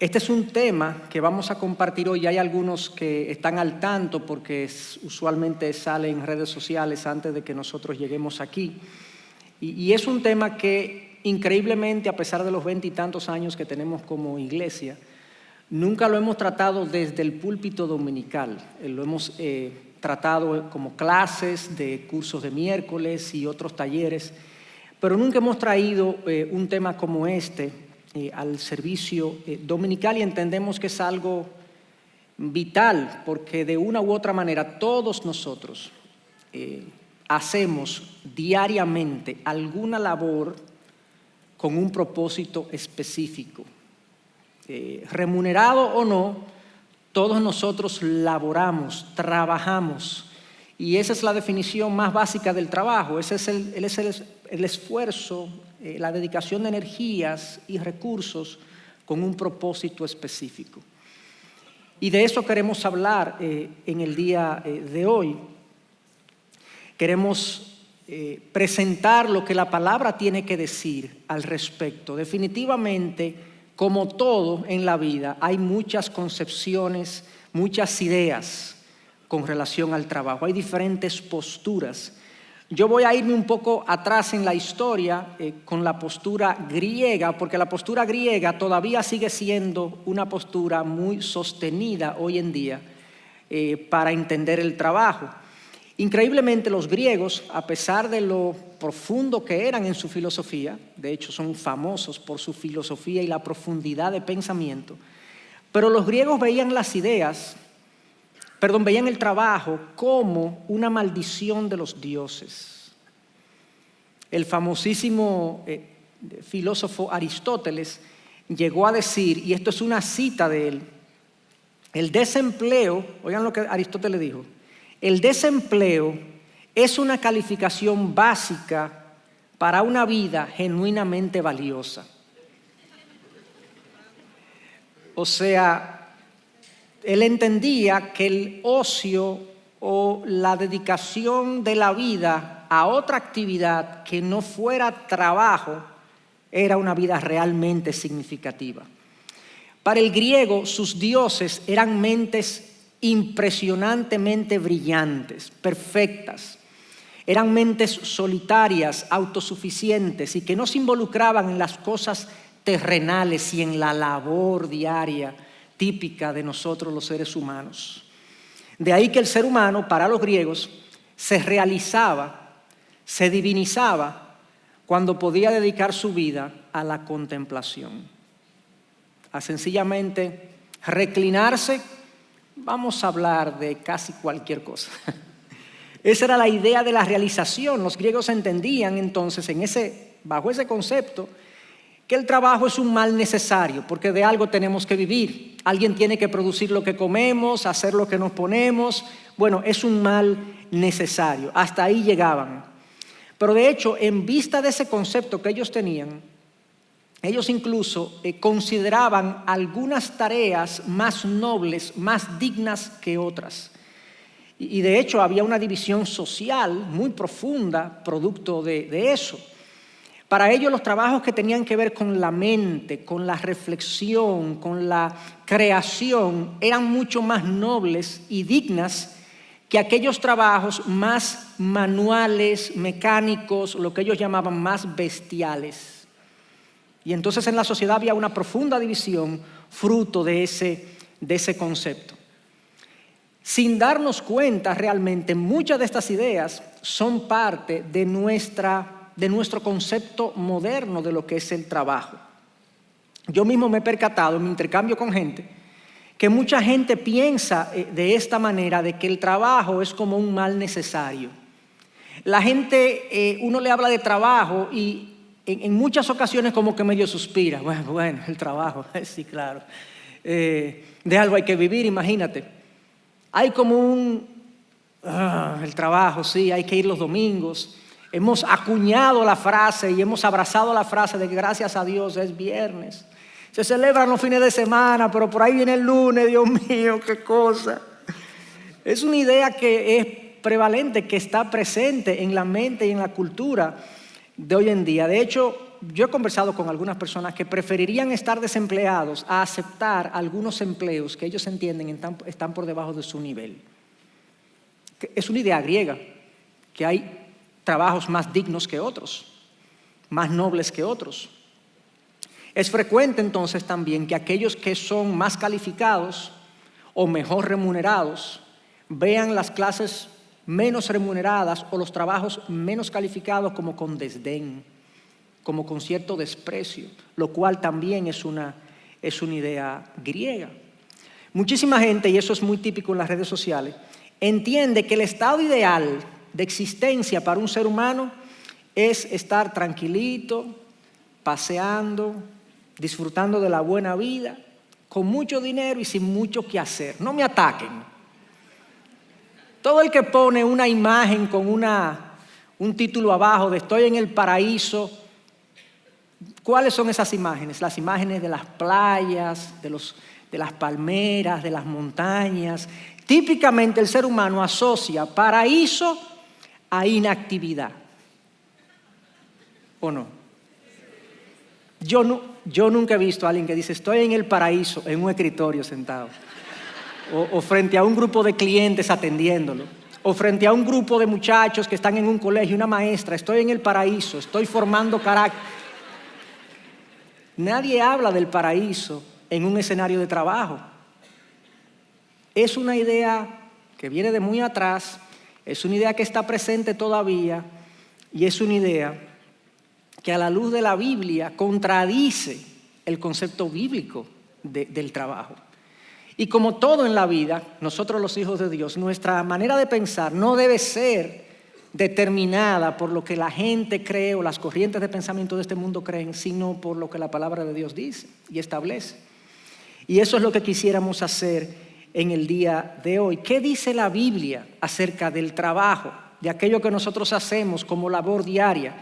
Este es un tema que vamos a compartir hoy. Hay algunos que están al tanto porque usualmente sale en redes sociales antes de que nosotros lleguemos aquí. Y es un tema que increíblemente, a pesar de los 20 y tantos años que tenemos como iglesia, nunca lo hemos tratado desde el púlpito dominical. Lo hemos tratado como clases de cursos de miércoles y otros talleres, pero nunca hemos traído un tema como este al servicio dominical, y entendemos que es algo vital porque de una u otra manera todos nosotros hacemos diariamente alguna labor con un propósito específico. Remunerado o no, todos nosotros laboramos, trabajamos, y esa es la definición más básica del trabajo. Ese es el esfuerzo, la dedicación de energías y recursos con un propósito específico. Y de eso queremos hablar en el día de hoy. Queremos presentar lo que la palabra tiene que decir al respecto. Definitivamente, como todo en la vida, hay muchas concepciones, muchas ideas con relación al trabajo. Hay diferentes posturas. Yo voy a irme un poco atrás en la historia con la postura griega, porque la postura griega todavía sigue siendo una postura muy sostenida hoy en día para entender el trabajo. Increíblemente, los griegos, a pesar de lo profundo que eran en su filosofía, de hecho son famosos por su filosofía y la profundidad de pensamiento, pero los griegos veían veían el trabajo como una maldición de los dioses. El famosísimo filósofo Aristóteles llegó a decir, y esto es una cita de él, el desempleo, oigan lo que Aristóteles dijo, el desempleo es una calificación básica para una vida genuinamente valiosa. O sea, él entendía que el ocio o la dedicación de la vida a otra actividad que no fuera trabajo era una vida realmente significativa. Para el griego, sus dioses eran mentes impresionantemente brillantes, perfectas. Eran mentes solitarias, autosuficientes y que no se involucraban en las cosas terrenales y en la labor diaria típica de nosotros los seres humanos. De ahí que el ser humano, para los griegos, se realizaba, se divinizaba cuando podía dedicar su vida a la contemplación, a sencillamente reclinarse. Vamos a hablar de casi cualquier cosa. Esa era la idea de la realización. Los griegos entendían entonces bajo ese concepto que el trabajo es un mal necesario, porque de algo tenemos que vivir. Alguien tiene que producir lo que comemos, hacer lo que nos ponemos. Bueno, es un mal necesario. Hasta ahí llegaban. Pero de hecho, en vista de ese concepto que ellos tenían, ellos incluso consideraban algunas tareas más nobles, más dignas que otras. Y de hecho había una división social muy profunda producto de eso. Para ellos los trabajos que tenían que ver con la mente, con la reflexión, con la creación, eran mucho más nobles y dignas que aquellos trabajos más manuales, mecánicos, lo que ellos llamaban más bestiales. Y entonces en la sociedad había una profunda división fruto de ese concepto. Sin darnos cuenta realmente, muchas de estas ideas son parte de nuestro concepto moderno de lo que es el trabajo. Yo mismo me he percatado en mi intercambio con gente que mucha gente piensa de esta manera, de que el trabajo es como un mal necesario. La gente, uno le habla de trabajo y en muchas ocasiones como que medio suspira. Bueno, el trabajo, sí, claro. De algo hay que vivir, imagínate. Hay como el trabajo, sí, hay que ir los domingos. Hemos acuñado la frase y hemos abrazado la frase de que gracias a Dios es viernes. Se celebran los fines de semana, pero por ahí viene el lunes, Dios mío, qué cosa. Es una idea que es prevalente, que está presente en la mente y en la cultura de hoy en día. De hecho, yo he conversado con algunas personas que preferirían estar desempleados a aceptar algunos empleos que ellos entienden están por debajo de su nivel. Es una idea griega, que hay trabajos más dignos que otros, más nobles que otros. Es frecuente entonces también que aquellos que son más calificados o mejor remunerados vean las clases menos remuneradas o los trabajos menos calificados como con desdén, como con cierto desprecio, lo cual también es una idea griega. Muchísima gente, y eso es muy típico en las redes sociales, entiende que el estado ideal de existencia para un ser humano es estar tranquilito, paseando, disfrutando de la buena vida, con mucho dinero y sin mucho que hacer. No me ataquen. Todo el que pone una imagen con un título abajo de estoy en el paraíso, ¿cuáles son esas imágenes? Las imágenes de las playas, de las palmeras, de las montañas. Típicamente el ser humano asocia paraíso a inactividad. ¿O no? Yo nunca he visto a alguien que dice estoy en el paraíso en un escritorio sentado. O frente a un grupo de clientes atendiéndolo. O frente a un grupo de muchachos que están en un colegio, una maestra, estoy en el paraíso, estoy formando carácter. Nadie habla del paraíso en un escenario de trabajo. Es una idea que viene de muy atrás, es una idea que está presente todavía y es una idea que a la luz de la Biblia contradice el concepto bíblico del trabajo. Y como todo en la vida, nosotros los hijos de Dios, nuestra manera de pensar no debe ser determinada por lo que la gente cree o las corrientes de pensamiento de este mundo creen, sino por lo que la palabra de Dios dice y establece. Y eso es lo que quisiéramos hacer en el día de hoy. ¿Qué dice la Biblia acerca del trabajo, de aquello que nosotros hacemos como labor diaria?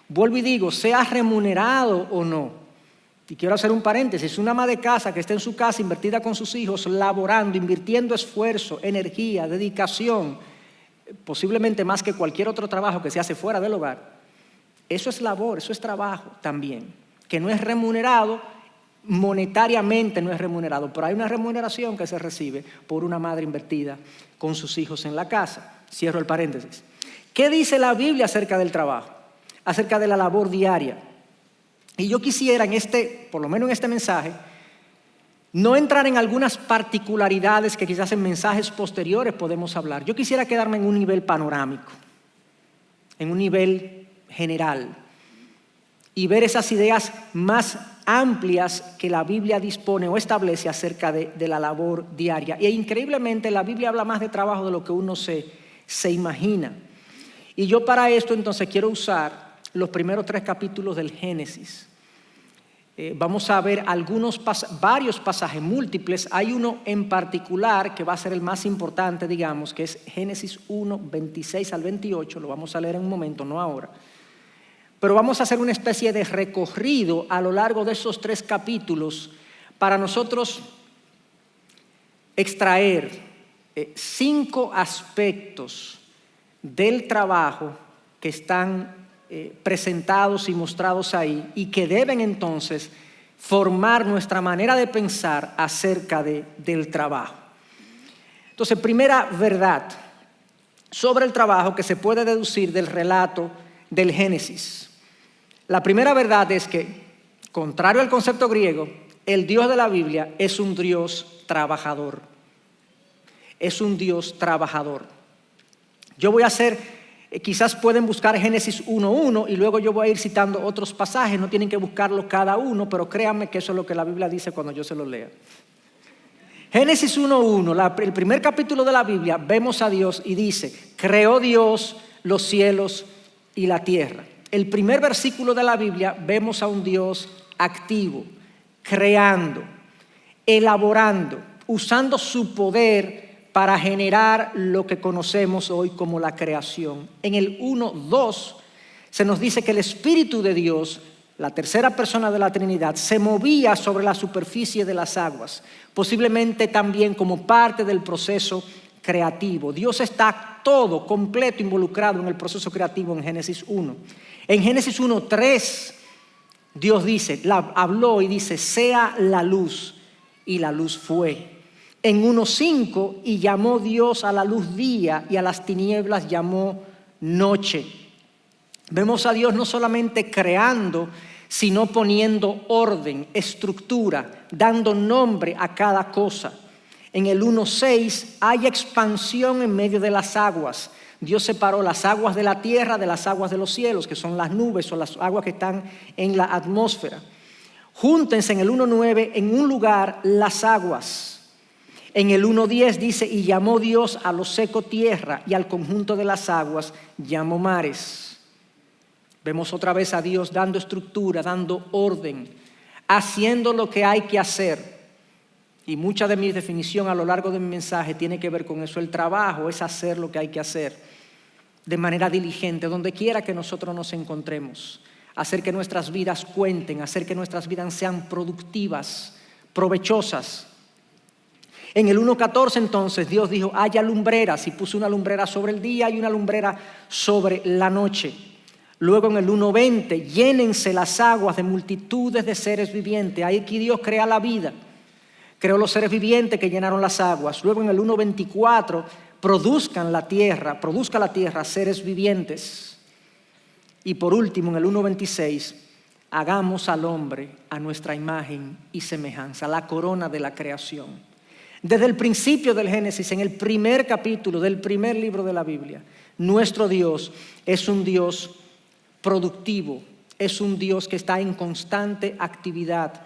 Vuelvo y digo, sea remunerado o no. Y quiero hacer un paréntesis, una ama de casa que está en su casa invertida con sus hijos, laborando, invirtiendo esfuerzo, energía, dedicación, posiblemente más que cualquier otro trabajo que se hace fuera del hogar. Eso es labor, eso es trabajo también, que no es remunerado, monetariamente no es remunerado, pero hay una remuneración que se recibe por una madre invertida con sus hijos en la casa. Cierro el paréntesis. ¿Qué dice la Biblia acerca del trabajo? Acerca de la labor diaria. Y yo quisiera por lo menos en este mensaje, no entrar en algunas particularidades que quizás en mensajes posteriores podemos hablar. Yo quisiera quedarme en un nivel panorámico, en un nivel general, y ver esas ideas más amplias que la Biblia dispone o establece acerca de la labor diaria. E increíblemente la Biblia habla más de trabajo de lo que uno se imagina. Y yo para esto entonces quiero usar los primeros 3 capítulos del Génesis. Vamos a ver varios pasajes múltiples. Hay uno en particular que va a ser el más importante, digamos, que es Génesis 1, 26 al 28. Lo vamos a leer en un momento, no ahora. Pero vamos a hacer una especie de recorrido a lo largo de esos 3 capítulos para nosotros extraer 5 aspectos del trabajo que están presentados y mostrados ahí y que deben entonces formar nuestra manera de pensar acerca del trabajo. Entonces, primera verdad sobre el trabajo que se puede deducir del relato del Génesis. La primera verdad es que, contrario al concepto griego, el Dios de la Biblia es un Dios trabajador. Es un Dios trabajador. Yo voy a hacer... Quizás pueden buscar Génesis 1:1 y luego yo voy a ir citando otros pasajes, no tienen que buscarlo cada uno, pero créanme que eso es lo que la Biblia dice cuando yo se lo lea. Génesis 1:1, el primer capítulo de la Biblia, vemos a Dios y dice, creó Dios los cielos y la tierra. El primer versículo de la Biblia, vemos a un Dios activo, creando, elaborando, usando su poder para generar lo que conocemos hoy como la creación. En el 1:2 se nos dice que el Espíritu de Dios la tercera persona de la Trinidad, se movía sobre la superficie de las aguas, posiblemente también como parte del proceso creativo. Dios está todo, completo, involucrado en el proceso creativo en Génesis 1. En Génesis 1:3, Dios dice, habló y dice, sea la luz, y la luz fue. En 1:5, y llamó Dios a la luz día, y a las tinieblas llamó noche. Vemos a Dios no solamente creando, sino poniendo orden, estructura, dando nombre a cada cosa. En el 1:6 hay expansión en medio de las aguas. Dios separó las aguas de la tierra de las aguas de los cielos, que son las nubes o las aguas que están en la atmósfera. Júntense en el 1:9 en un lugar las aguas. En el 1:10 dice, y llamó Dios a lo seco tierra, y al conjunto de las aguas llamó mares. Vemos otra vez a Dios dando estructura, dando orden, haciendo lo que hay que hacer. Y mucha de mi definición a lo largo de mi mensaje tiene que ver con eso. El trabajo es hacer lo que hay que hacer de manera diligente, donde quiera que nosotros nos encontremos. Hacer que nuestras vidas cuenten, hacer que nuestras vidas sean productivas, provechosas. En el 1:14 entonces Dios dijo, haya lumbreras, y puso una lumbrera sobre el día y una lumbrera sobre la noche. Luego en el 1:20, llénense las aguas de multitudes de seres vivientes. Ahí aquí Dios crea la vida. Creó los seres vivientes que llenaron las aguas. Luego en el 1:24, produzca la tierra seres vivientes. Y por último en el 1:26, hagamos al hombre a nuestra imagen y semejanza, la corona de la creación. Desde el principio del Génesis, en el primer capítulo del primer libro de la Biblia, nuestro Dios es un Dios productivo, es un Dios que está en constante actividad,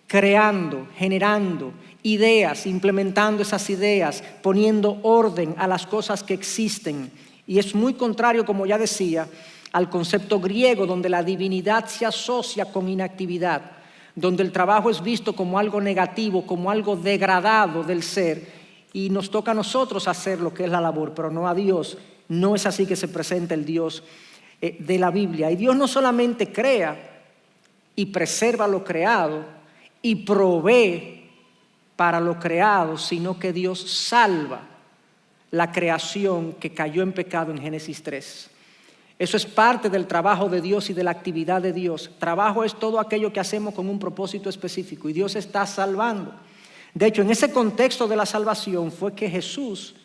creando, generando ideas, implementando esas ideas, poniendo orden a las cosas que existen. Y es muy contrario, como ya decía, al concepto griego donde la divinidad se asocia con inactividad, donde el trabajo es visto como algo negativo, como algo degradado del ser, y nos toca a nosotros hacer lo que es la labor, pero no a Dios. No es así que se presenta el Dios de la Biblia. Y Dios no solamente crea y preserva lo creado y provee para lo creado, sino que Dios salva la creación que cayó en pecado en Génesis 3. Eso es parte del trabajo de Dios y de la actividad de Dios. Trabajo es todo aquello que hacemos con un propósito específico, y Dios está salvando. De hecho, en ese contexto de la salvación fue que Jesús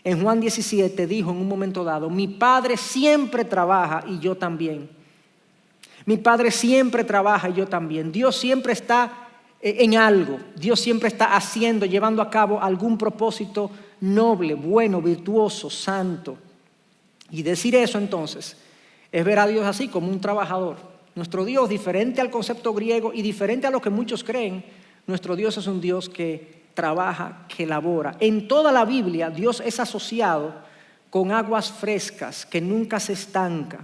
en Juan 17 dijo en un momento dado, mi Padre siempre trabaja y yo también. Mi Padre siempre trabaja y yo también. Dios siempre está en algo. Dios siempre está haciendo, llevando a cabo algún propósito noble, bueno, virtuoso, santo. Y decir eso entonces es ver a Dios así como un trabajador. Nuestro Dios, diferente al concepto griego y diferente a lo que muchos creen, nuestro Dios es un Dios que trabaja, que labora. En toda la Biblia Dios es asociado con aguas frescas que nunca se estanca.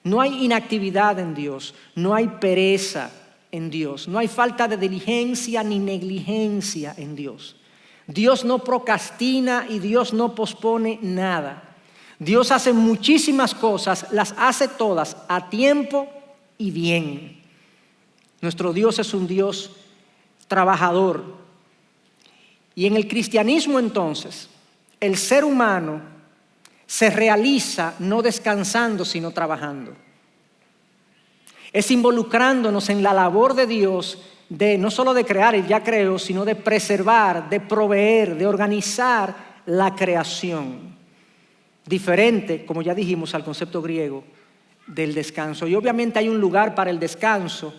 No hay inactividad en Dios, no hay pereza en Dios, no hay falta de diligencia ni negligencia en Dios. Dios no procrastina y Dios no pospone nada. Dios hace muchísimas cosas, las hace todas a tiempo y bien. Nuestro Dios es un Dios trabajador. Y en el cristianismo entonces, el ser humano se realiza no descansando, sino trabajando. Es involucrándonos en la labor de Dios, de no solo de crear, Él ya creó, sino de preservar, de proveer, de organizar la creación. Diferente, como ya dijimos, al concepto griego del descanso. Y obviamente hay un lugar para el descanso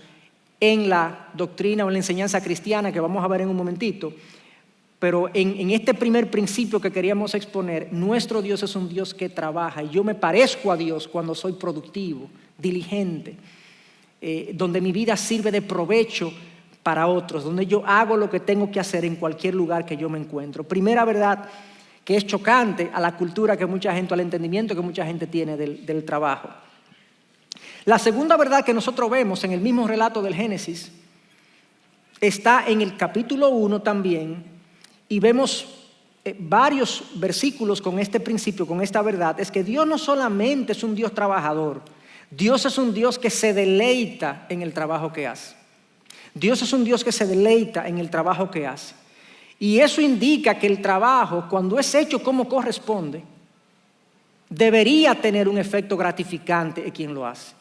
en la doctrina o en la enseñanza cristiana que vamos a ver en un momentito. Pero en este primer principio que queríamos exponer, nuestro Dios es un Dios que trabaja. Y yo me parezco a Dios cuando soy productivo, diligente, donde mi vida sirve de provecho para otros, donde yo hago lo que tengo que hacer en cualquier lugar que yo me encuentro. Primera verdad que es chocante a la cultura que mucha gente, al entendimiento que mucha gente tiene del trabajo. La segunda verdad que nosotros vemos en el mismo relato del Génesis está en el capítulo 1 también, y vemos varios versículos con este principio, con esta verdad, es que Dios no solamente es un Dios trabajador, Dios es un Dios que se deleita en el trabajo que hace. Dios es un Dios que se deleita en el trabajo que hace. Y eso indica que el trabajo, cuando es hecho como corresponde, debería tener un efecto gratificante en quien lo hace.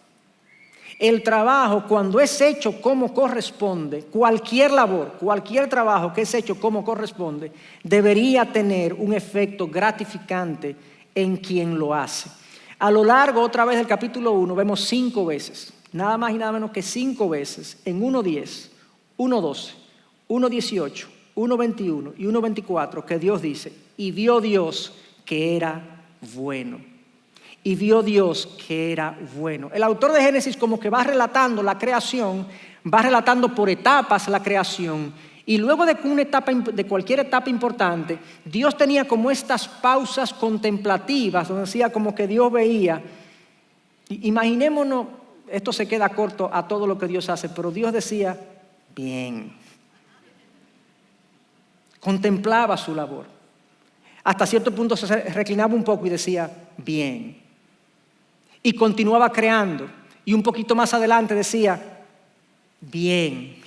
El trabajo, cuando es hecho como corresponde, cualquier labor, cualquier trabajo que es hecho como corresponde, debería tener un efecto gratificante en quien lo hace. A lo largo, otra vez, del capítulo 1, vemos 5 veces, nada más y nada menos que 5 veces, en 1:10, 1:12, 1:18, 1:21 y 1:24, que Dios dice, y vio Dios que era bueno. Y vio Dios que era bueno. El autor de Génesis como que va relatando la creación, va relatando por etapas la creación. Y luego de cualquier etapa importante, Dios tenía como estas pausas contemplativas, donde decía como que Dios veía. Imaginémonos, esto se queda corto a todo lo que Dios hace, pero Dios decía, bien. Contemplaba su labor. Hasta cierto punto se reclinaba un poco y decía, bien. Y continuaba creando. Y un poquito más adelante decía, bien.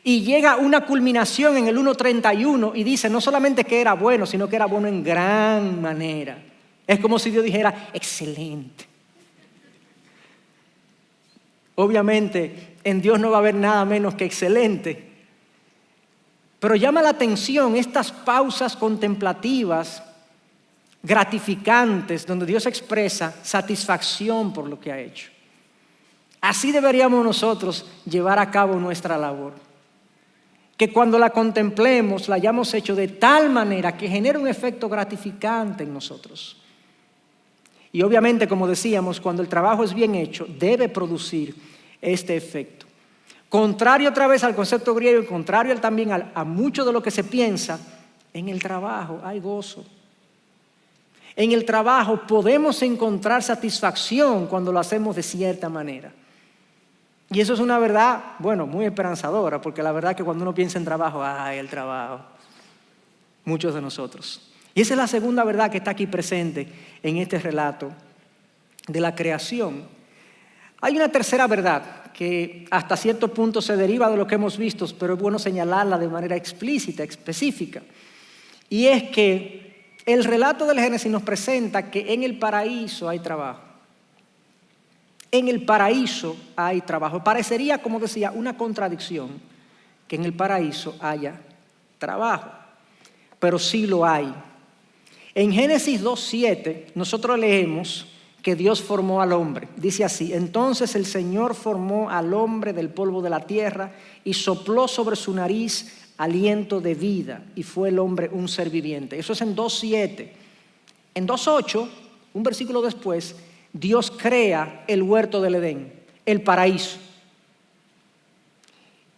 Y llega una culminación en el 1:31 y dice, no solamente que era bueno, sino que era bueno en gran manera. Es como si Dios dijera, excelente. Obviamente, en Dios no va a haber nada menos que excelente. Pero llama la atención estas pausas contemplativas, gratificantes, donde Dios expresa satisfacción por lo que ha hecho. Así deberíamos nosotros llevar a cabo nuestra labor. Que cuando la contemplemos, la hayamos hecho de tal manera que genere un efecto gratificante en nosotros. Y obviamente, como decíamos, cuando el trabajo es bien hecho, debe producir este efecto. Contrario otra vez al concepto griego y contrario también a mucho de lo que se piensa, en el trabajo hay gozo. En el trabajo podemos encontrar satisfacción cuando lo hacemos de cierta manera. Y eso es una verdad, bueno, muy esperanzadora, porque la verdad es que cuando uno piensa en trabajo, ¡ay, el trabajo! Muchos de nosotros. Y esa es la segunda verdad que está aquí presente en este relato de la creación. Hay una tercera verdad que hasta cierto punto se deriva de lo que hemos visto, pero es bueno señalarla de manera explícita, específica. Y es que el relato del Génesis nos presenta que en el paraíso hay trabajo. En el paraíso hay trabajo. Parecería, como decía, una contradicción que en el paraíso haya trabajo, pero sí lo hay. En Génesis 2:7 nosotros leemos que Dios formó al hombre. Dice así, entonces el Señor formó al hombre del polvo de la tierra y sopló sobre su nariz aliento de vida y fue el hombre un ser viviente. Eso es en 2:7. En 2:8, un versículo después, Dios crea el huerto del Edén, el paraíso.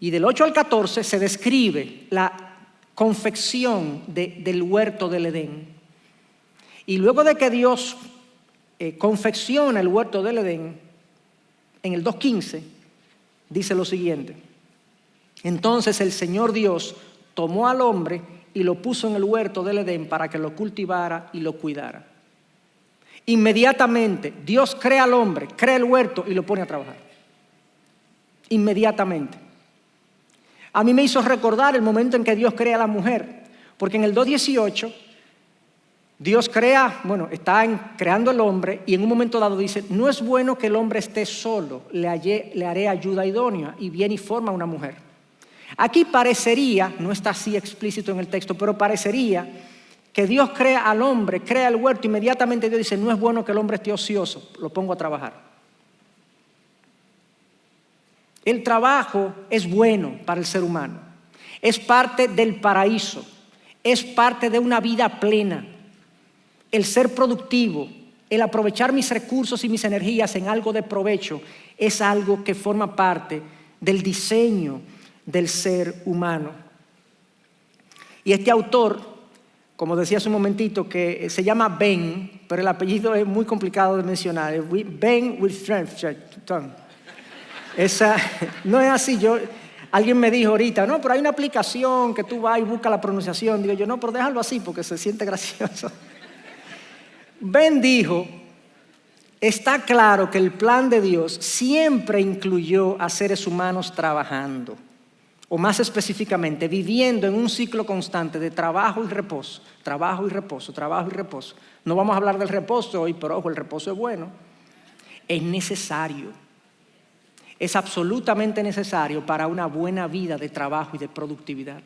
Y del 8 al 14 se describe la confección del huerto del Edén. Y luego de que Dios confecciona el huerto del Edén, en el 2:15 dice lo siguiente. Entonces el Señor Dios tomó al hombre y lo puso en el huerto del Edén para que lo cultivara y lo cuidara. Inmediatamente Dios crea al hombre, crea el huerto y lo pone a trabajar. Inmediatamente. A mí me hizo recordar el momento en que Dios crea a la mujer, porque en el 2:18 Dios está creando el hombre y en un momento dado dice, no es bueno que el hombre esté solo, le haré ayuda idónea, y viene y forma una mujer. Aquí parecería, no está así explícito en el texto, pero parecería que Dios crea al hombre, crea el huerto, inmediatamente Dios dice, no es bueno que el hombre esté ocioso, lo pongo a trabajar. El trabajo es bueno para el ser humano, es parte del paraíso, es parte de una vida plena. El ser productivo, el aprovechar mis recursos y mis energías en algo de provecho, es algo que forma parte del diseño del ser humano. Y este autor, como decía hace un momentito, que se llama Ben, pero el apellido es muy complicado de mencionar, Ben Wilfredson. Esa no es así. Alguien me dijo ahorita, no, pero hay una aplicación que tú vas y buscas la pronunciación. Digo yo, no, pero déjalo así porque se siente gracioso. Ben dijo Está claro que el plan de Dios siempre incluyó a seres humanos trabajando, o más específicamente, viviendo en un ciclo constante de trabajo y reposo, trabajo y reposo, trabajo y reposo. No vamos a hablar del reposo hoy, pero ojo, el reposo es bueno. Es necesario, es absolutamente necesario para una buena vida de trabajo y de productividad.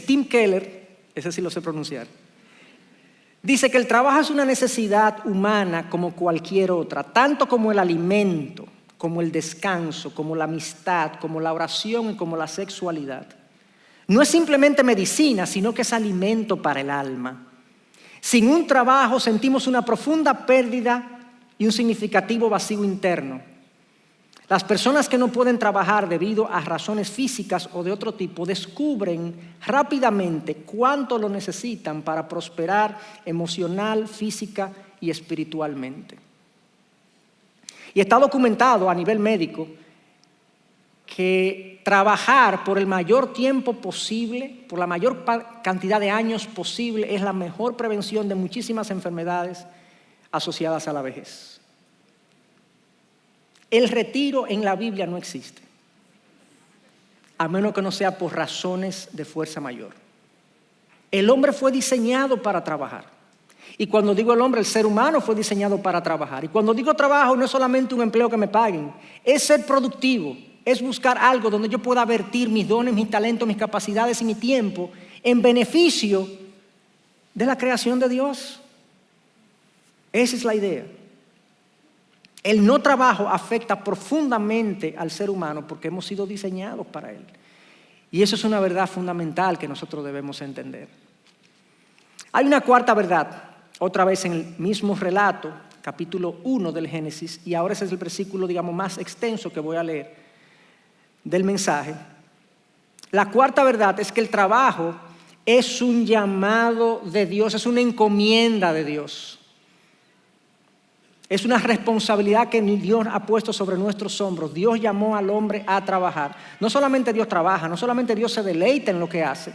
Tim Keller, ese sí lo sé pronunciar, dice que el trabajo es una necesidad humana como cualquier otra, tanto como el alimento, como el descanso, como la amistad, como la oración y como la sexualidad. No es simplemente medicina, sino que es alimento para el alma. Sin un trabajo sentimos una profunda pérdida y un significativo vacío interno. Las personas que no pueden trabajar debido a razones físicas o de otro tipo descubren rápidamente cuánto lo necesitan para prosperar emocional, física y espiritualmente. Y está documentado a nivel médico que trabajar por el mayor tiempo posible, por la mayor cantidad de años posible, es la mejor prevención de muchísimas enfermedades asociadas a la vejez. El retiro en la Biblia no existe, a menos que no sea por razones de fuerza mayor. El hombre fue diseñado para trabajar. Y cuando digo el hombre, el ser humano fue diseñado para trabajar. Y cuando digo trabajo, no es solamente un empleo que me paguen, es ser productivo. Es buscar algo donde yo pueda vertir mis dones, mis talentos, mis capacidades y mi tiempo en beneficio de la creación de Dios. Esa es la idea. El no trabajo afecta profundamente al ser humano porque hemos sido diseñados para él. Y eso es una verdad fundamental que nosotros debemos entender. Hay una cuarta verdad, otra vez en el mismo relato, capítulo 1 del Génesis, y ahora ese es el versículo, más extenso que voy a leer del mensaje. La cuarta verdad es que el trabajo es un llamado de Dios, es una encomienda de Dios. Es una responsabilidad que Dios ha puesto sobre nuestros hombros. Dios llamó al hombre a trabajar. No solamente Dios trabaja, no solamente Dios se deleita en lo que hace.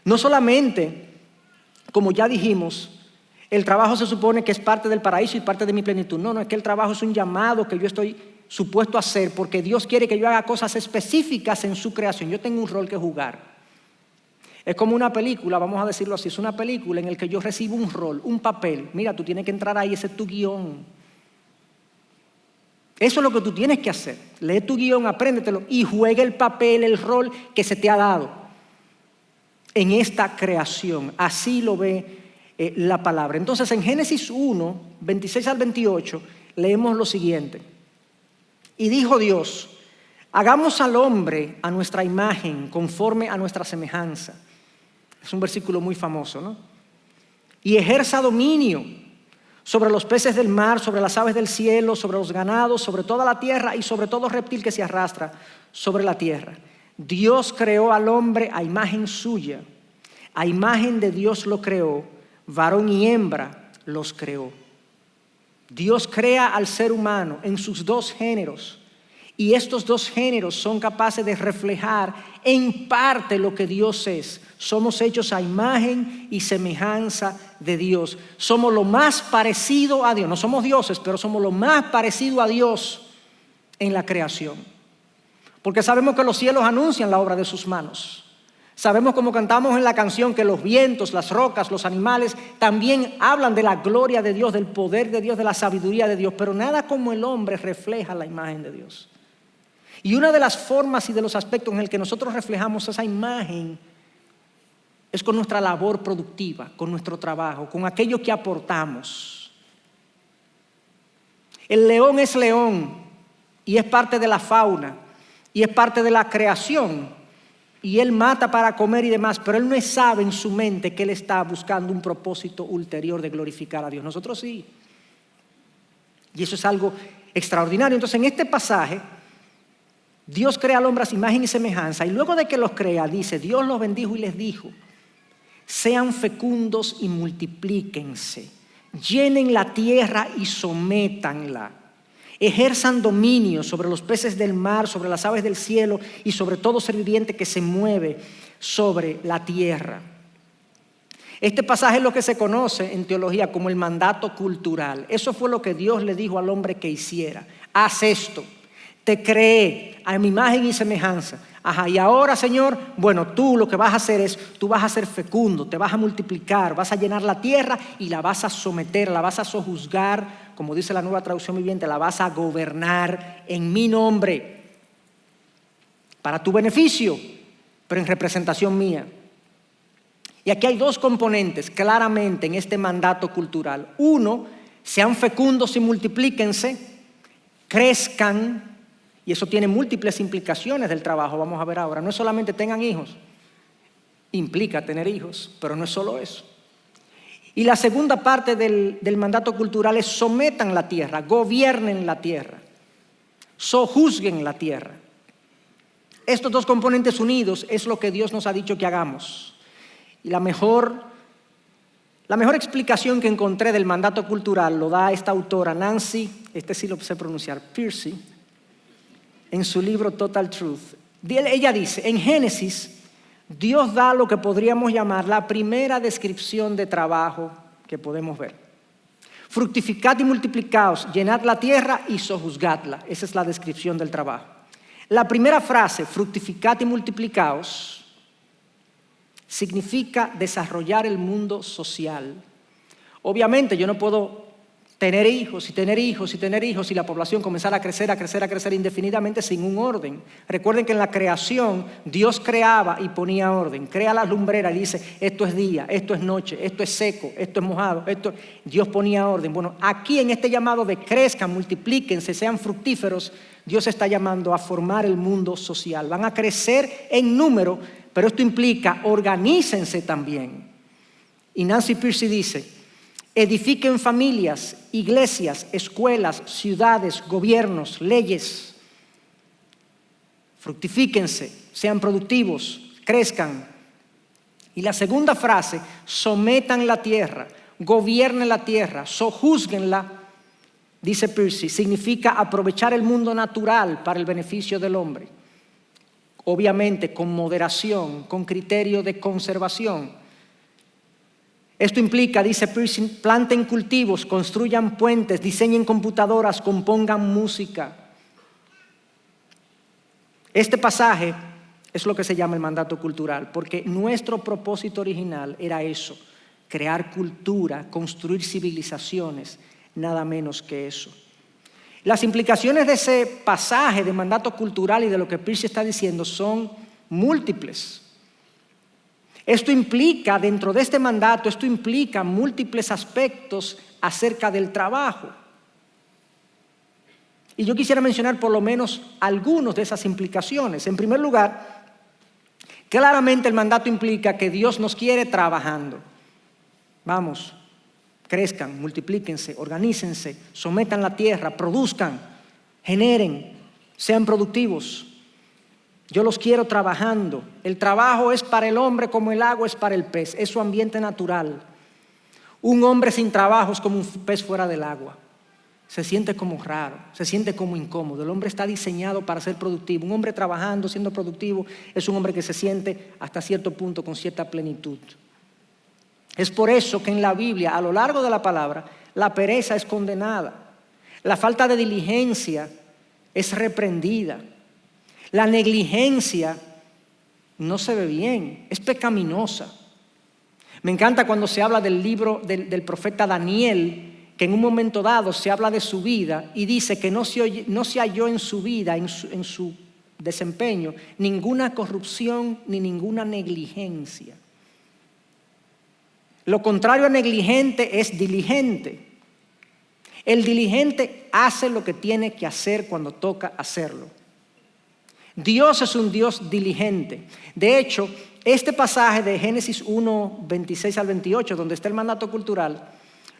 No solamente, como ya dijimos, el trabajo se supone que es parte del paraíso y parte de mi plenitud. No, es que el trabajo es un llamado que yo estoy supuesto a hacer porque Dios quiere que yo haga cosas específicas en su creación. Yo tengo un rol que jugar. Es como una película, vamos a decirlo así, es una película en la que yo recibo un rol, un papel. Mira, tú tienes que entrar ahí, ese es tu guión. Eso es lo que tú tienes que hacer. Lee tu guión, apréndetelo y juega el papel, el rol que se te ha dado en esta creación. Así lo ve la palabra. Entonces en Génesis 1, 26 al 28, leemos lo siguiente. Y dijo Dios, hagamos al hombre a nuestra imagen, conforme a nuestra semejanza. Es un versículo muy famoso, ¿no? Y ejerza dominio sobre los peces del mar, sobre las aves del cielo, sobre los ganados, sobre toda la tierra y sobre todo reptil que se arrastra sobre la tierra. Dios creó al hombre a imagen suya. A imagen de Dios lo creó, varón y hembra los creó. Dios crea al ser humano en sus dos géneros. Y estos dos géneros son capaces de reflejar en parte lo que Dios es. Somos hechos a imagen y semejanza de Dios. Somos lo más parecido a Dios. No somos dioses, pero somos lo más parecido a Dios en la creación. Porque sabemos que los cielos anuncian la obra de sus manos. Sabemos, como cantamos en la canción, que los vientos, las rocas, los animales también hablan de la gloria de Dios, del poder de Dios, de la sabiduría de Dios. Pero nada como el hombre refleja la imagen de Dios. Y una de las formas y de los aspectos en el que nosotros reflejamos esa imagen es con nuestra labor productiva, con nuestro trabajo, con aquello que aportamos. El león es león y es parte de la fauna y es parte de la creación y él mata para comer y demás, pero él no sabe en su mente que él está buscando un propósito ulterior de glorificar a Dios. Nosotros sí. Y eso es algo extraordinario. Entonces en este pasaje Dios crea al hombre a su imagen y semejanza y luego de que los crea, dice, Dios los bendijo y les dijo, sean fecundos y multiplíquense, llenen la tierra y sométanla, ejerzan dominio sobre los peces del mar, sobre las aves del cielo y sobre todo ser viviente que se mueve sobre la tierra. Este pasaje es lo que se conoce en teología como el mandato cultural. Eso fue lo que Dios le dijo al hombre que hiciera. Haz esto. Te creé a mi imagen y semejanza. Ajá, y ahora, Señor, bueno, tú lo que vas a hacer es, tú vas a ser fecundo, te vas a multiplicar, vas a llenar la tierra y la vas a someter, la vas a sojuzgar, como dice la Nueva Traducción Viviente, la vas a gobernar en mi nombre, para tu beneficio, pero en representación mía. Y aquí hay dos componentes claramente en este mandato cultural. Uno, sean fecundos y multiplíquense, crezcan, y eso tiene múltiples implicaciones del trabajo, vamos a ver ahora. No es solamente tengan hijos, implica tener hijos, pero no es solo eso. Y la segunda parte del mandato cultural es sometan la tierra, gobiernen la tierra, sojuzguen la tierra. Estos dos componentes unidos es lo que Dios nos ha dicho que hagamos. Y la mejor explicación que encontré del mandato cultural lo da esta autora, Nancy, sí lo sé pronunciar, Pearcey, en su libro Total Truth. Ella dice, en Génesis, Dios da lo que podríamos llamar la primera descripción de trabajo que podemos ver. Fructificad y multiplicaos, llenad la tierra y sojuzgadla. Esa es la descripción del trabajo. La primera frase, fructificad y multiplicaos, significa desarrollar el mundo social. Obviamente yo no puedo tener hijos y tener hijos y tener hijos y la población comenzar a crecer indefinidamente sin un orden. Recuerden que en la creación Dios creaba y ponía orden. Crea las lumbreras y dice, esto es día, esto es noche, esto es seco, esto es mojado. Dios ponía orden. Bueno, aquí en este llamado de crezcan, multiplíquense, sean fructíferos, Dios está llamando a formar el mundo social. Van a crecer en número, pero esto implica organícense también. Y Nancy Pearcey dice, edifiquen familias, iglesias, escuelas, ciudades, gobiernos, leyes. Fructifíquense, sean productivos, crezcan. Y la segunda frase, sometan la tierra, gobiernen la tierra, sojúzguenla, dice Pearcey, significa aprovechar el mundo natural para el beneficio del hombre. Obviamente con moderación, con criterio de conservación. Esto implica, dice Pearcey, planten cultivos, construyan puentes, diseñen computadoras, compongan música. Este pasaje es lo que se llama el mandato cultural, porque nuestro propósito original era eso, crear cultura, construir civilizaciones, nada menos que eso. Las implicaciones de ese pasaje de mandato cultural y de lo que Pearcey está diciendo son múltiples. Esto implica, dentro de este mandato, esto implica múltiples aspectos acerca del trabajo. Y yo quisiera mencionar por lo menos algunos de esas implicaciones. En primer lugar, claramente el mandato implica que Dios nos quiere trabajando. Vamos, crezcan, multiplíquense, organícense, sometan la tierra, produzcan, generen, sean productivos. Yo los quiero trabajando. El trabajo es para el hombre como el agua es para el pez. Es su ambiente natural. Un hombre sin trabajo es como un pez fuera del agua. Se siente como raro, se siente como incómodo. El hombre está diseñado para ser productivo. Un hombre trabajando, siendo productivo, es un hombre que se siente hasta cierto punto con cierta plenitud. Es por eso que en la Biblia, a lo largo de la palabra, la pereza es condenada. La falta de diligencia es reprendida. La negligencia no se ve bien, es pecaminosa. Me encanta cuando se habla del libro del profeta Daniel, que en un momento dado se habla de su vida y dice que no se halló en su vida, en su desempeño, ninguna corrupción ni ninguna negligencia. Lo contrario a negligente es diligente. El diligente hace lo que tiene que hacer cuando toca hacerlo. Dios es un Dios diligente. De hecho, este pasaje de Génesis 1, 26 al 28, donde está el mandato cultural,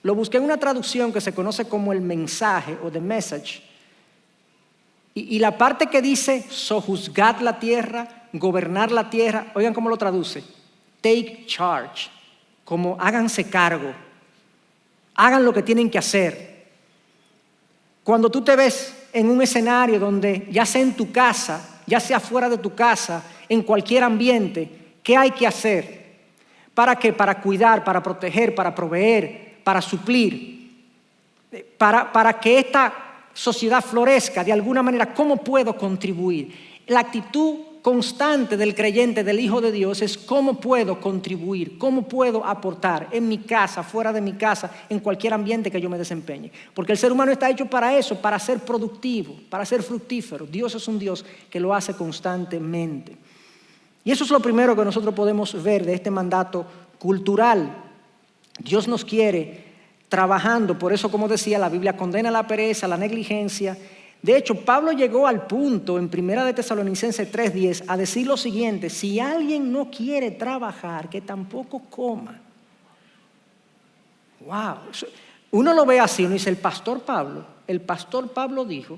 lo busqué en una traducción que se conoce como el mensaje o the message. Y la parte que dice sojuzgad la tierra, gobernar la tierra, oigan cómo lo traduce. Take charge, como háganse cargo, hagan lo que tienen que hacer. Cuando tú te ves en un escenario donde, ya sea en tu casa, ya sea fuera de tu casa, en cualquier ambiente, ¿qué hay que hacer? ¿Para qué? Para cuidar, para proteger, para proveer, para suplir, para que esta sociedad florezca de alguna manera. ¿Cómo puedo contribuir? La actitud constante del creyente, del Hijo de Dios, es cómo puedo contribuir, cómo puedo aportar en mi casa, fuera de mi casa, en cualquier ambiente que yo me desempeñe. Porque el ser humano está hecho para eso, para ser productivo, para ser fructífero. Dios es un Dios que lo hace constantemente. Y eso es lo primero que nosotros podemos ver de este mandato cultural. Dios nos quiere trabajando. Por eso, como decía, la Biblia condena la pereza, la negligencia. De hecho, Pablo llegó al punto en 1 de Tesalonicenses 3:10 a decir lo siguiente: si alguien no quiere trabajar, que tampoco coma. Wow. Uno lo ve así, uno dice, el pastor Pablo dijo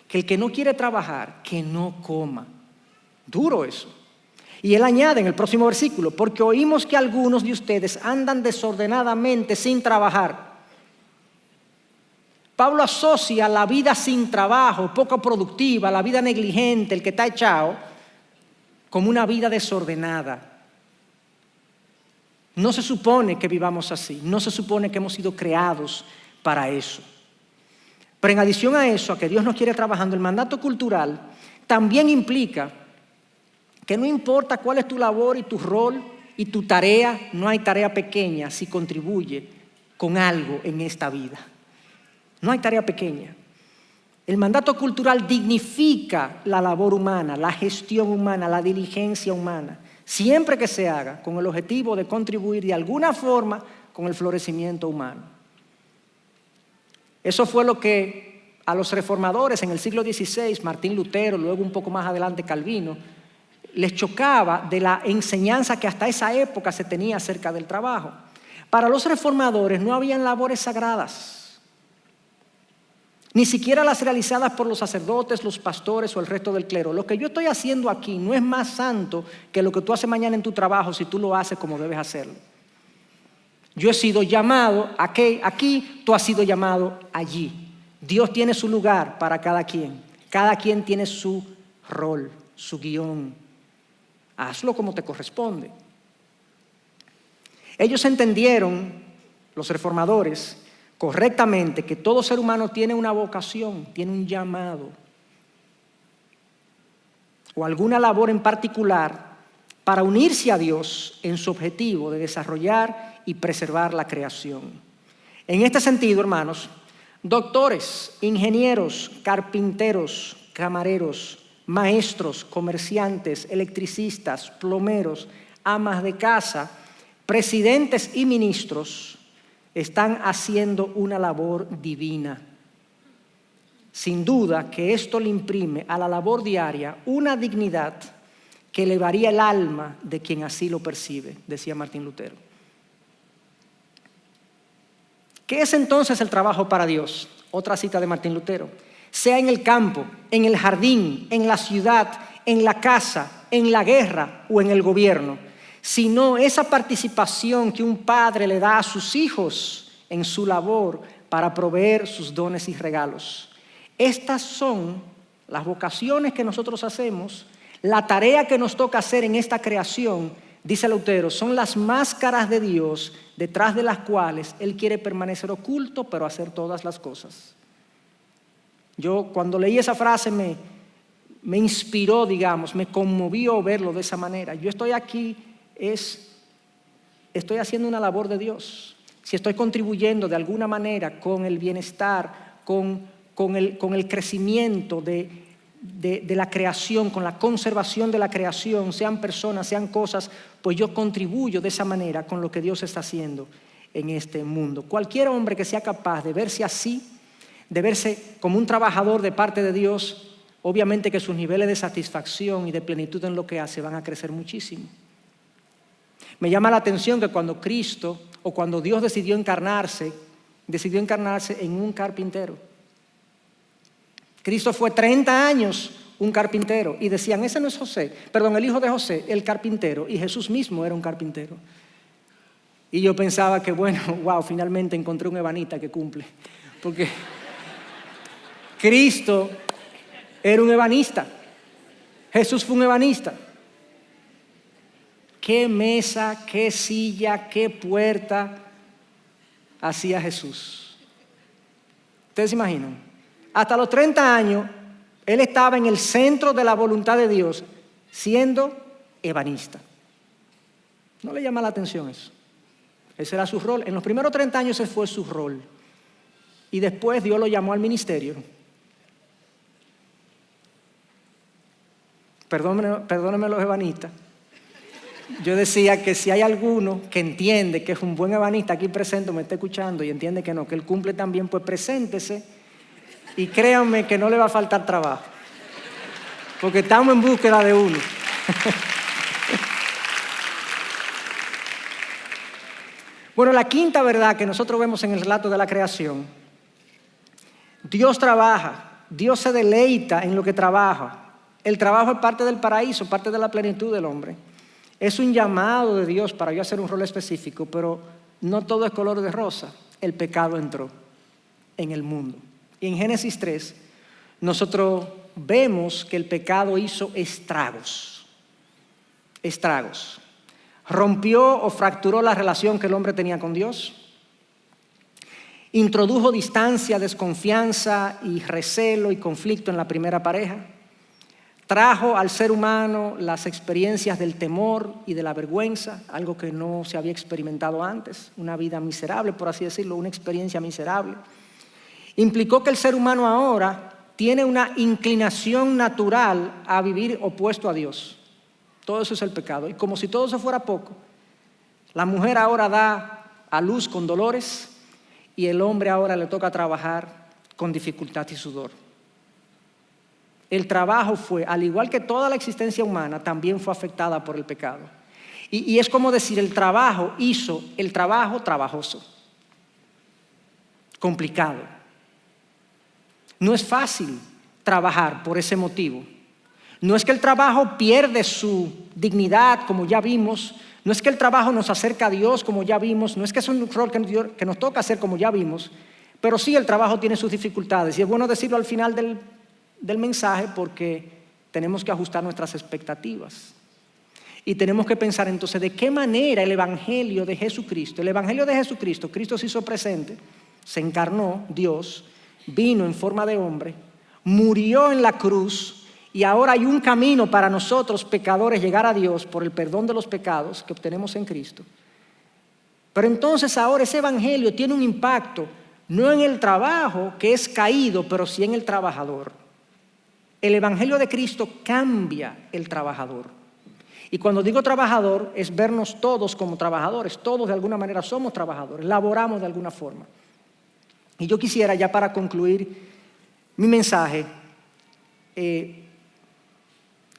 que el que no quiere trabajar, que no coma. Duro eso. Y él añade en el próximo versículo: porque oímos que algunos de ustedes andan desordenadamente sin trabajar. Pablo asocia la vida sin trabajo, poco productiva, la vida negligente, el que está echado, como una vida desordenada. No se supone que vivamos así, no se supone que hemos sido creados para eso. Pero en adición a eso, a que Dios nos quiere trabajando, el mandato cultural también implica que no importa cuál es tu labor y tu rol y tu tarea, no hay tarea pequeña si contribuye con algo en esta vida. No hay tarea pequeña. El mandato cultural dignifica la labor humana, la gestión humana, la diligencia humana, siempre que se haga con el objetivo de contribuir de alguna forma con el florecimiento humano. Eso fue lo que a los reformadores en el siglo XVI, Martín Lutero, luego un poco más adelante Calvino, les chocaba de la enseñanza que hasta esa época se tenía acerca del trabajo. Para los reformadores no habían labores sagradas, ni siquiera las realizadas por los sacerdotes, los pastores o el resto del clero. Lo que yo estoy haciendo aquí no es más santo que lo que tú haces mañana en tu trabajo si tú lo haces como debes hacerlo. Yo he sido llamado aquí, tú has sido llamado allí. Dios tiene su lugar para cada quien. Cada quien tiene su rol, su guión. Hazlo como te corresponde. Ellos entendieron, los reformadores, correctamente, que todo ser humano tiene una vocación, tiene un llamado o alguna labor en particular para unirse a Dios en su objetivo de desarrollar y preservar la creación. En este sentido, hermanos, doctores, ingenieros, carpinteros, camareros, maestros, comerciantes, electricistas, plomeros, amas de casa, presidentes y ministros están haciendo una labor divina. Sin duda que esto le imprime a la labor diaria una dignidad que elevaría el alma de quien así lo percibe, decía Martín Lutero. ¿Qué es entonces el trabajo para Dios? Otra cita de Martín Lutero. Sea en el campo, en el jardín, en la ciudad, en la casa, en la guerra o en el gobierno, sino esa participación que un padre le da a sus hijos en su labor para proveer sus dones y regalos. Estas son las vocaciones que nosotros hacemos, la tarea que nos toca hacer en esta creación, dice Lutero, son las máscaras de Dios detrás de las cuales Él quiere permanecer oculto, pero hacer todas las cosas. Yo cuando leí esa frase me inspiró, digamos, me conmovió verlo de esa manera. Yo estoy aquí, estoy haciendo una labor de Dios. Si estoy contribuyendo de alguna manera con el bienestar, con el crecimiento de la creación, con la conservación de la creación, sean personas, sean cosas, pues yo contribuyo de esa manera con lo que Dios está haciendo en este mundo. Cualquier hombre que sea capaz de verse así, de verse como un trabajador de parte de Dios, obviamente que sus niveles de satisfacción y de plenitud en lo que hace van a crecer muchísimo. Me llama la atención que cuando Cristo o cuando Dios decidió encarnarse en un carpintero. Cristo fue 30 años un carpintero y decían, ese no es el hijo de José, el carpintero, y Jesús mismo era un carpintero. Y yo pensaba que wow, finalmente encontré un ebanita que cumple, porque Cristo era un ebanista, Jesús fue un ebanista. qué mesa, qué silla, qué puerta hacía Jesús. ¿Ustedes se imaginan? Hasta los 30 años, él estaba en el centro de la voluntad de Dios, siendo ebanista. ¿No le llama la atención eso? Ese era su rol. En los primeros 30 años ese fue su rol. Y después Dios lo llamó al ministerio. Perdónenme los ebanistas. Yo decía que si hay alguno que entiende que es un buen ebanista aquí presente, me está escuchando y entiende que no, que él cumple también, pues preséntese y créanme que no le va a faltar trabajo. Porque estamos en búsqueda de uno. Bueno, la quinta verdad que nosotros vemos en el relato de la creación: Dios trabaja, Dios se deleita en lo que trabaja. El trabajo es parte del paraíso, parte de la plenitud del hombre. Es un llamado de Dios para yo hacer un rol específico, pero no todo es color de rosa. El pecado entró en el mundo. Y en Génesis 3, nosotros vemos que el pecado hizo estragos. Estragos. Rompió o fracturó la relación que el hombre tenía con Dios. Introdujo distancia, desconfianza y recelo y conflicto en la primera pareja. Trajo al ser humano las experiencias del temor y de la vergüenza, algo que no se había experimentado antes, una vida miserable, por así decirlo, una experiencia miserable. Implicó que el ser humano ahora tiene una inclinación natural a vivir opuesto a Dios. Todo eso es el pecado. Y como si todo eso fuera poco, la mujer ahora da a luz con dolores y el hombre ahora le toca trabajar con dificultad y sudor. El trabajo fue, al igual que toda la existencia humana, también fue afectada por el pecado. Y es como decir, el trabajo hizo el trabajo trabajoso, complicado. No es fácil trabajar por ese motivo. No es que el trabajo pierde su dignidad, como ya vimos. No es que el trabajo nos acerca a Dios, como ya vimos. No es que es un rol que nos toca hacer, como ya vimos. Pero sí, el trabajo tiene sus dificultades. Y es bueno decirlo al final del mensaje, porque tenemos que ajustar nuestras expectativas y tenemos que pensar entonces de qué manera el Evangelio de Jesucristo, Cristo se hizo presente, se encarnó, Dios, vino en forma de hombre, murió en la cruz y ahora hay un camino para nosotros pecadores llegar a Dios por el perdón de los pecados que obtenemos en Cristo. Pero entonces ahora ese Evangelio tiene un impacto no en el trabajo que es caído, pero sí en el trabajador. El Evangelio de Cristo cambia el trabajador. Y cuando digo trabajador, es vernos todos como trabajadores. Todos de alguna manera somos trabajadores, laboramos de alguna forma. Y yo quisiera, ya para concluir mi mensaje,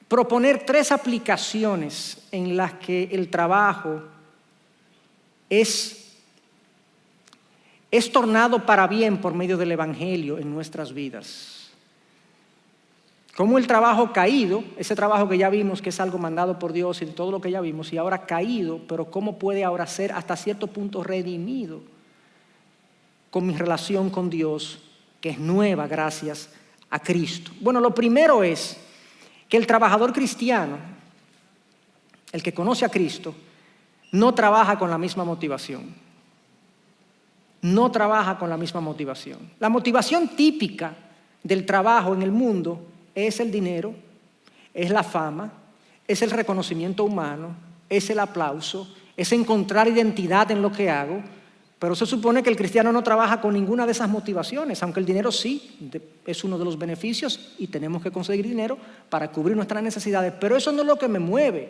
proponer 3 aplicaciones en las que el trabajo es tornado para bien por medio del Evangelio en nuestras vidas. Como el trabajo caído, ese trabajo que ya vimos que es algo mandado por Dios y todo lo que ya vimos, y ahora caído, pero cómo puede ahora ser hasta cierto punto redimido con mi relación con Dios, que es nueva gracias a Cristo. Bueno, lo primero es que el trabajador cristiano, el que conoce a Cristo, no trabaja con la misma motivación. No trabaja con la misma motivación. La motivación típica del trabajo en el mundo es el dinero, es la fama, es el reconocimiento humano, es el aplauso, es encontrar identidad en lo que hago. Pero se supone que el cristiano no trabaja con ninguna de esas motivaciones, aunque el dinero sí es uno de los beneficios y tenemos que conseguir dinero para cubrir nuestras necesidades. Pero eso no es lo que me mueve.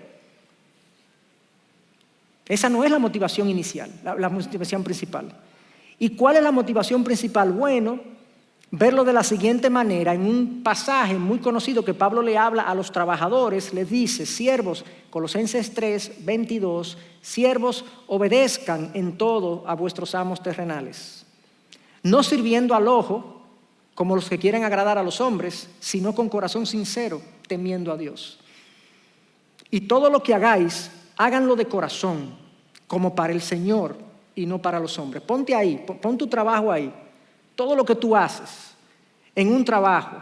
Esa no es la motivación inicial, la motivación principal. ¿Y cuál es la motivación principal? Bueno, verlo de la siguiente manera, en un pasaje muy conocido que Pablo le habla a los trabajadores, les dice: siervos, Colosenses 3, 22, siervos, obedezcan en todo a vuestros amos terrenales, no sirviendo al ojo como los que quieren agradar a los hombres, sino con corazón sincero, temiendo a Dios. Y todo lo que hagáis, háganlo de corazón, como para el Señor y no para los hombres. Ponte ahí, pon tu trabajo ahí. Todo lo que tú haces en un trabajo,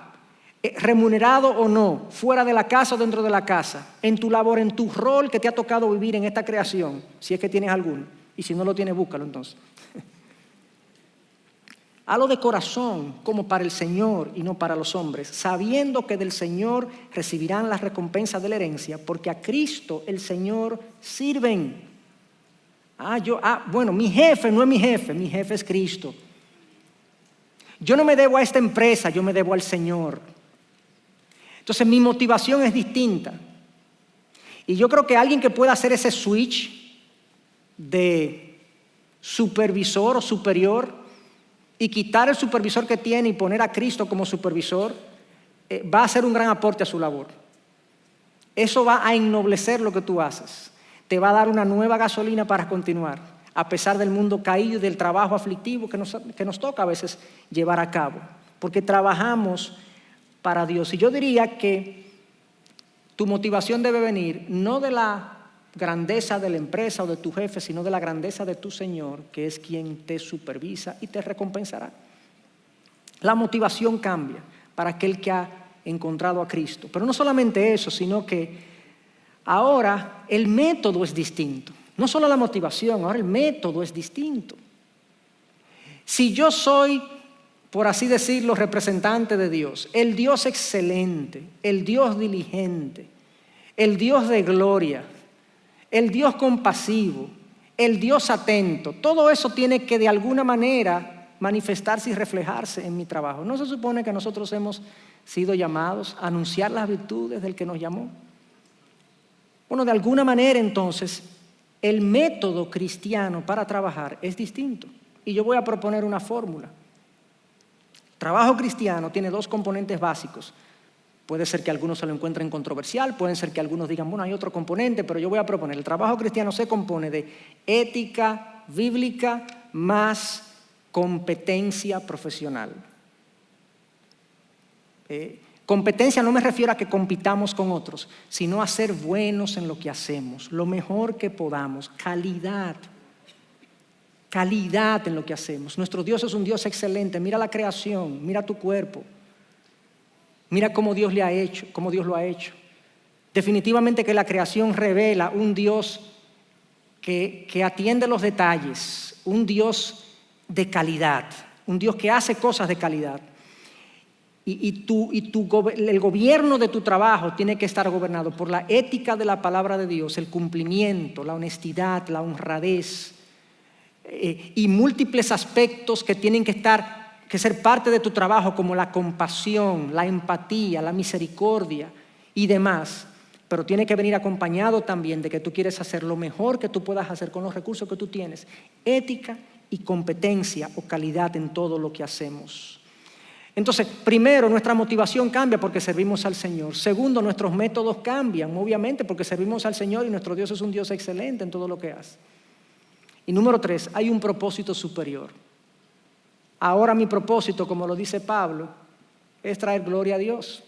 remunerado o no, fuera de la casa o dentro de la casa, en tu labor, en tu rol que te ha tocado vivir en esta creación, si es que tienes alguno, y si no lo tienes, búscalo entonces. Hazlo de corazón, como para el Señor y no para los hombres, sabiendo que del Señor recibirán las recompensas de la herencia, porque a Cristo el Señor sirven. Bueno, mi jefe no es mi jefe es Cristo. Yo no me debo a esta empresa, yo me debo al Señor. Entonces mi motivación es distinta. Y yo creo que alguien que pueda hacer ese switch de supervisor o superior y quitar el supervisor que tiene y poner a Cristo como supervisor, va a hacer un gran aporte a su labor. Eso va a ennoblecer lo que tú haces. Te va a dar una nueva gasolina para continuar, a pesar del mundo caído y del trabajo aflictivo que nos toca a veces llevar a cabo. Porque trabajamos para Dios. Y yo diría que tu motivación debe venir no de la grandeza de la empresa o de tu jefe, sino de la grandeza de tu Señor, que es quien te supervisa y te recompensará. La motivación cambia para aquel que ha encontrado a Cristo. Pero no solamente eso, sino que ahora el método es distinto. No solo la motivación, ahora el método es distinto. Si yo soy, por así decirlo, representante de Dios, el Dios excelente, el Dios diligente, el Dios de gloria, el Dios compasivo, el Dios atento, todo eso tiene que de alguna manera manifestarse y reflejarse en mi trabajo. ¿No se supone que nosotros hemos sido llamados a anunciar las virtudes del que nos llamó? Bueno, de alguna manera entonces el método cristiano para trabajar es distinto. Y yo voy a proponer una fórmula. Trabajo cristiano tiene dos componentes básicos. Puede ser que algunos se lo encuentren controversial, pueden ser que algunos digan, bueno, hay otro componente, pero yo voy a proponer, el trabajo cristiano se compone de ética bíblica más competencia profesional. Competencia no me refiero a que compitamos con otros, sino a ser buenos en lo que hacemos, lo mejor que podamos, calidad en lo que hacemos. Nuestro Dios es un Dios excelente, mira la creación, mira tu cuerpo. Mira cómo Dios le ha hecho, cómo Dios lo ha hecho. Definitivamente que la creación revela un Dios que atiende los detalles, un Dios de calidad, un Dios que hace cosas de calidad. El gobierno de tu trabajo tiene que estar gobernado por la ética de la palabra de Dios, el cumplimiento, la honestidad, la honradez y múltiples aspectos que tienen que ser parte de tu trabajo, como la compasión, la empatía, la misericordia y demás. Pero tiene que venir acompañado también de que tú quieres hacer lo mejor que tú puedas hacer con los recursos que tú tienes. Ética y competencia o calidad en todo lo que hacemos. Entonces, primero, nuestra motivación cambia porque servimos al Señor. Segundo, nuestros métodos cambian, obviamente, porque servimos al Señor y nuestro Dios es un Dios excelente en todo lo que hace. Y número 3, hay un propósito superior. Ahora mi propósito, como lo dice Pablo, es traer gloria a Dios.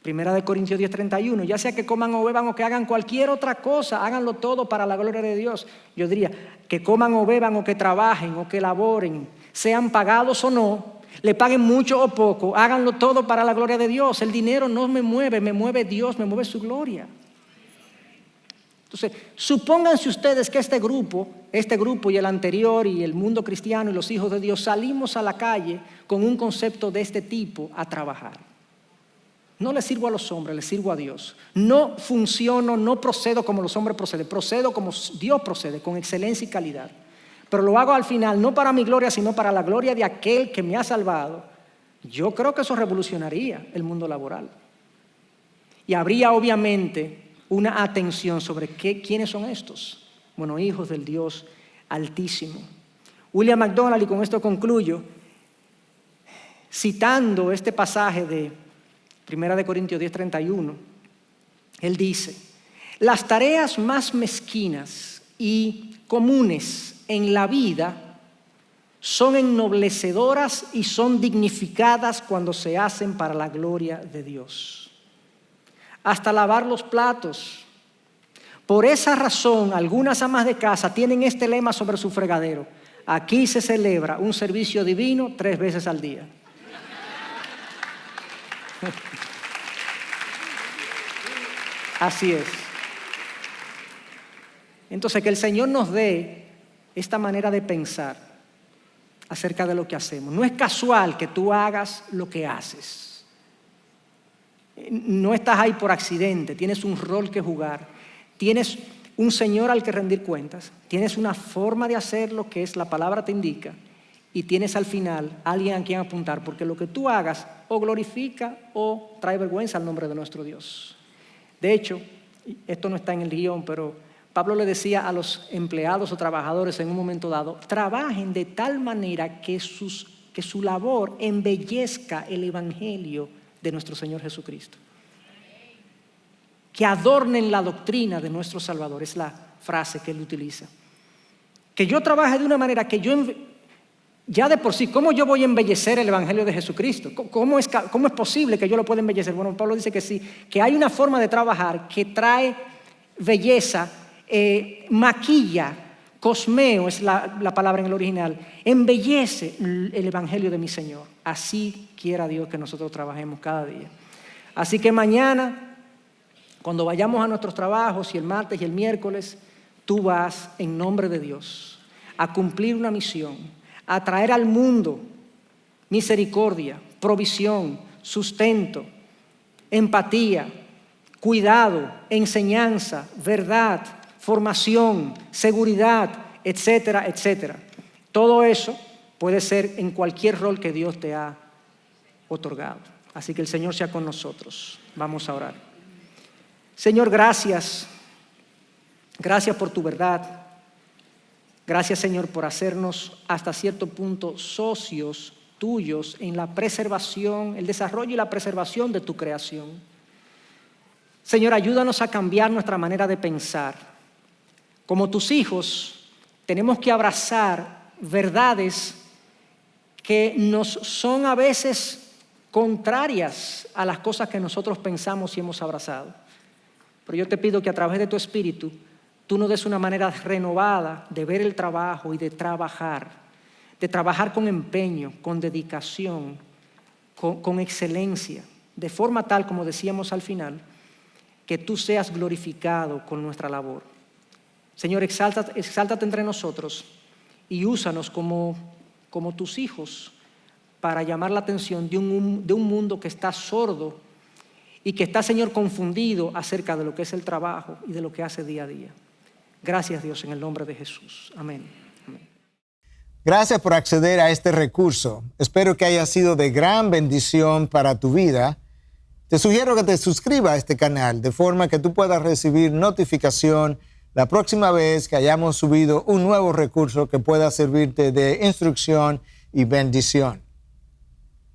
Primera de Corintios 10:31, ya sea que coman o beban o que hagan cualquier otra cosa, háganlo todo para la gloria de Dios. Yo diría, que coman o beban o que trabajen o que laboren, sean pagados o no, le paguen mucho o poco, háganlo todo para la gloria de Dios. El dinero no me mueve Dios, me mueve su gloria. Entonces, supónganse ustedes que este grupo y el anterior y el mundo cristiano y los hijos de Dios salimos a la calle con un concepto de este tipo a trabajar. No le sirvo a los hombres, le sirvo a Dios. No funciono, no procedo como los hombres proceden, procedo como Dios procede, con excelencia y calidad. Pero lo hago al final, no para mi gloria, sino para la gloria de aquel que me ha salvado. Yo creo que eso revolucionaría el mundo laboral. Y habría obviamente una atención sobre quiénes son estos. Bueno, hijos del Dios Altísimo. William MacDonald, y con esto concluyo, citando este pasaje de 1 Corintios 10:31, él dice, las tareas más mezquinas y comunes en la vida son ennoblecederas y son dignificadas cuando se hacen para la gloria de Dios. Hasta lavar los platos. Por esa razón, algunas amas de casa tienen este lema sobre su fregadero: aquí se celebra un servicio divino 3 veces al día. Así es. Entonces, que el Señor nos dé esta manera de pensar acerca de lo que hacemos. No es casual que tú hagas lo que haces. No estás ahí por accidente, tienes un rol que jugar, tienes un Señor al que rendir cuentas, tienes una forma de hacer lo que es la palabra te indica y tienes al final alguien a quien apuntar, porque lo que tú hagas o glorifica o trae vergüenza al nombre de nuestro Dios. De hecho, esto no está en el guión, pero Pablo le decía a los empleados o trabajadores en un momento dado, trabajen de tal manera que su labor embellezca el evangelio de nuestro Señor Jesucristo. Que adornen la doctrina de nuestro Salvador, es la frase que él utiliza. Que yo trabaje de una manera que yo, ya de por sí, ¿cómo yo voy a embellecer el evangelio de Jesucristo? ¿Cómo es posible que yo lo pueda embellecer? Bueno, Pablo dice que sí, que hay una forma de trabajar que trae belleza, maquilla, cosmeo es la palabra en el original, embellece el evangelio de mi Señor. Así quiera Dios que nosotros trabajemos cada día. Así que mañana, cuando vayamos a nuestros trabajos, y el martes y el miércoles, tú vas en nombre de Dios a cumplir una misión, a traer al mundo misericordia, provisión, sustento, empatía, cuidado, enseñanza, verdad, formación, seguridad, etcétera, etcétera. Todo eso puede ser en cualquier rol que Dios te ha otorgado. Así que el Señor sea con nosotros. Vamos a orar. Señor, gracias. Gracias por tu verdad. Gracias, Señor, por hacernos hasta cierto punto socios tuyos en la preservación, el desarrollo y la preservación de tu creación. Señor, ayúdanos a cambiar nuestra manera de pensar. Como tus hijos, tenemos que abrazar verdades que nos son a veces contrarias a las cosas que nosotros pensamos y hemos abrazado. Pero yo te pido que a través de tu Espíritu, tú nos des una manera renovada de ver el trabajo y de trabajar con empeño, con dedicación, con excelencia, de forma tal, como decíamos al final, que tú seas glorificado con nuestra labor. Señor, exáltate entre nosotros y úsanos como tus hijos para llamar la atención de un mundo que está sordo y que está, Señor, confundido acerca de lo que es el trabajo y de lo que hace día a día. Gracias, Dios, en el nombre de Jesús. Amén. Amén. Gracias por acceder a este recurso. Espero que haya sido de gran bendición para tu vida. Te sugiero que te suscribas a este canal de forma que tú puedas recibir notificación la próxima vez que hayamos subido un nuevo recurso que pueda servirte de instrucción y bendición.